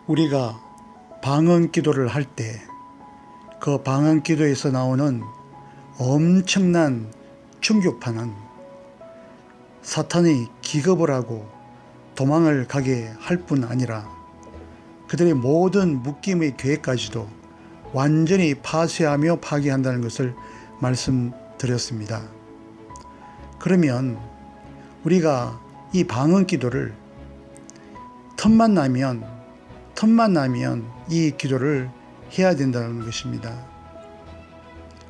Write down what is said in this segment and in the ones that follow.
우리가 방언 기도를 할 때 그 방언 기도에서 나오는 엄청난 충격파는 사탄이 기겁을 하고 도망을 가게 할 뿐 아니라 그들의 모든 묶임의 계획까지도 완전히 파쇄하며 파괴한다는 것을 말씀드렸습니다. 그러면 우리가 이 방언 기도를 틈만 나면 이 기도를 해야 된다는 것입니다.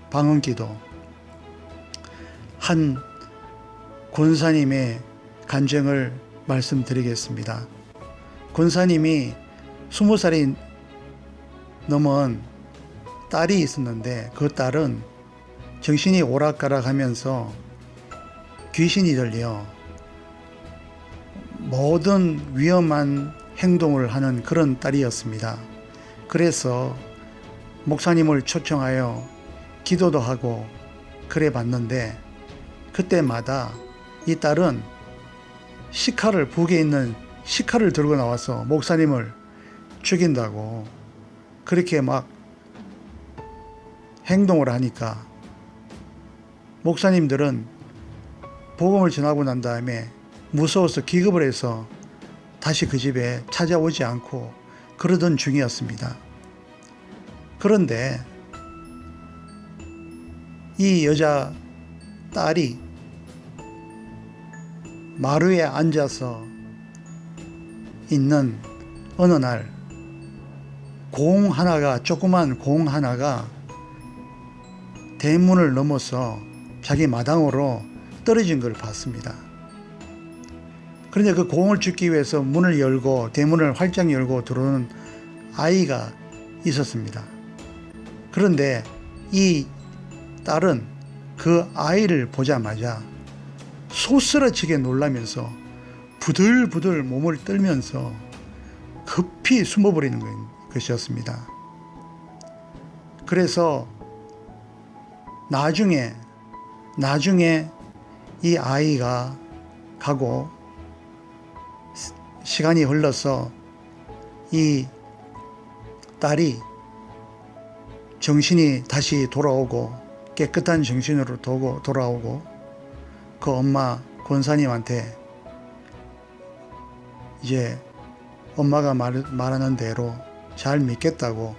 방언 기도. 한 권사님의 간증을 말씀드리겠습니다. 권사님이 20살이 넘은 딸이 있었는데 그 딸은 정신이 오락가락하면서 귀신이 들려 모든 위험한 행동을 하는 그런 딸이었습니다. 그래서 목사님을 초청하여 기도도 하고 그래 봤는데 그때마다 이 딸은 시칼을, 북에 있는 시칼을 들고 나와서 목사님을 죽인다고 그렇게 막 행동을 하니까 목사님들은 복음을 전하고 난 다음에 무서워서 기겁을 해서 다시 그 집에 찾아오지 않고 그러던 중이었습니다. 그런데 이 여자 딸이 마루에 앉아서 있는 어느 날 조그만 공 하나가 대문을 넘어서 자기 마당으로 떨어진 걸 봤습니다. 그런데 그 공을 줍기 위해서 문을 열고 대문을 활짝 열고 들어오는 아이가 있었습니다. 그런데 이 딸은 그 아이를 보자마자 소스라치게 놀라면서 부들부들 몸을 떨면서 급히 숨어버리는 것이었습니다. 그래서 나중에 이 아이가 가고 시간이 흘러서 이 딸이 정신이 다시 돌아오고 깨끗한 정신으로 돌아오고 그 엄마 권사님한테 이제 엄마가 말하는 대로 잘 믿겠다고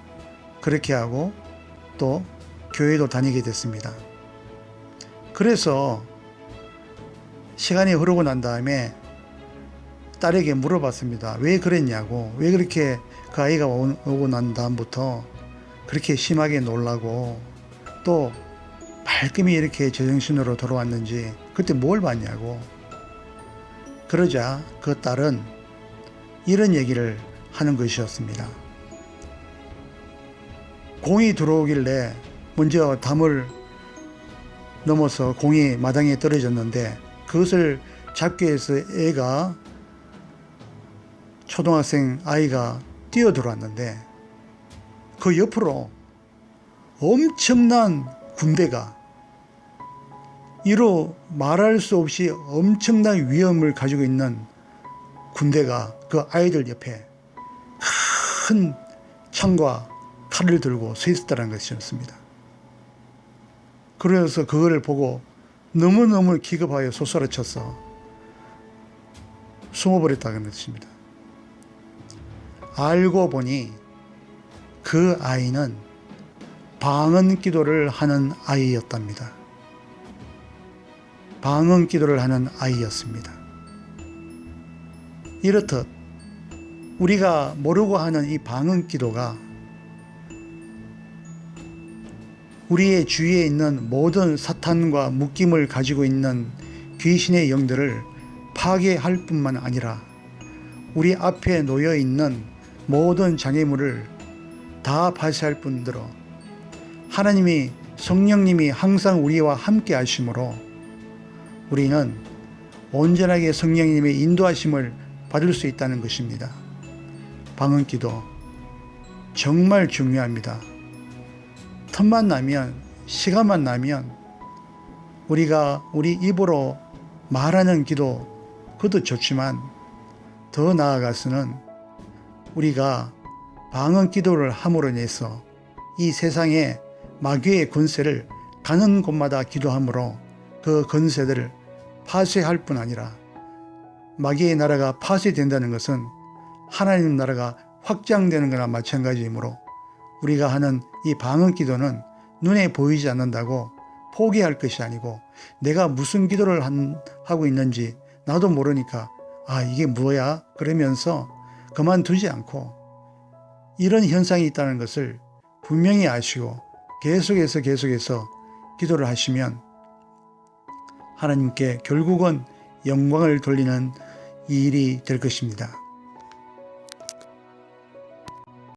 그렇게 하고 또 교회도 다니게 됐습니다. 그래서 시간이 흐르고 난 다음에 딸에게 물어봤습니다. 왜 그랬냐고, 왜 그렇게 그 아이가 오고 난 다음부터 그렇게 심하게 놀라고 또 말끔히 이렇게 제정신으로 돌아왔는지 그때 뭘 봤냐고. 그러자 그 딸은 이런 얘기를 하는 것이었습니다. 공이 들어오길래 먼저 담을 넘어서 공이 마당에 떨어졌는데 그것을 잡기 위해서 애가 초등학생 아이가 뛰어들어왔는데 그 옆으로 엄청난 군대가 이로 말할 수 없이 엄청난 위험을 가지고 있는 군대가 그 아이들 옆에 큰 창과 칼을 들고 서 있었다는 것이었습니다. 그래서 그걸 보고 너무너무 기겁하여 솟아쳐서 숨어버렸다는 것입니다. 알고 보니 그 아이는 방언 기도를 하는 아이였답니다. 방언 기도를 하는 아이였습니다. 이렇듯 우리가 모르고 하는 이 방언 기도가 우리의 주위에 있는 모든 사탄과 묶임을 가지고 있는 귀신의 영들을 파괴할 뿐만 아니라 우리 앞에 놓여 있는 모든 장애물을 다 파쇄할 뿐더러 하나님이 성령님이 항상 우리와 함께 하심으로 우리는 온전하게 성령님의 인도하심을 받을 수 있다는 것입니다. 방언 기도 정말 중요합니다. 틈만 나면, 시간만 나면 우리가 우리 입으로 말하는 기도 그것도 좋지만 더 나아가서는 우리가 방언 기도를 함으로 인해서 이 세상에 마귀의 권세를 가는 곳마다 기도함으로 그 권세들을 파쇄할 뿐 아니라 마귀의 나라가 파쇄된다는 것은 하나님 나라가 확장되는 거나 마찬가지이므로 우리가 하는 이 방언 기도는 눈에 보이지 않는다고 포기할 것이 아니고 내가 무슨 기도를 하고 있는지 나도 모르니까 이게 뭐야? 그러면서 그만두지 않고 이런 현상이 있다는 것을 분명히 아시고 계속해서 기도를 하시면 하나님께 결국은 영광을 돌리는 이 일이 될 것입니다.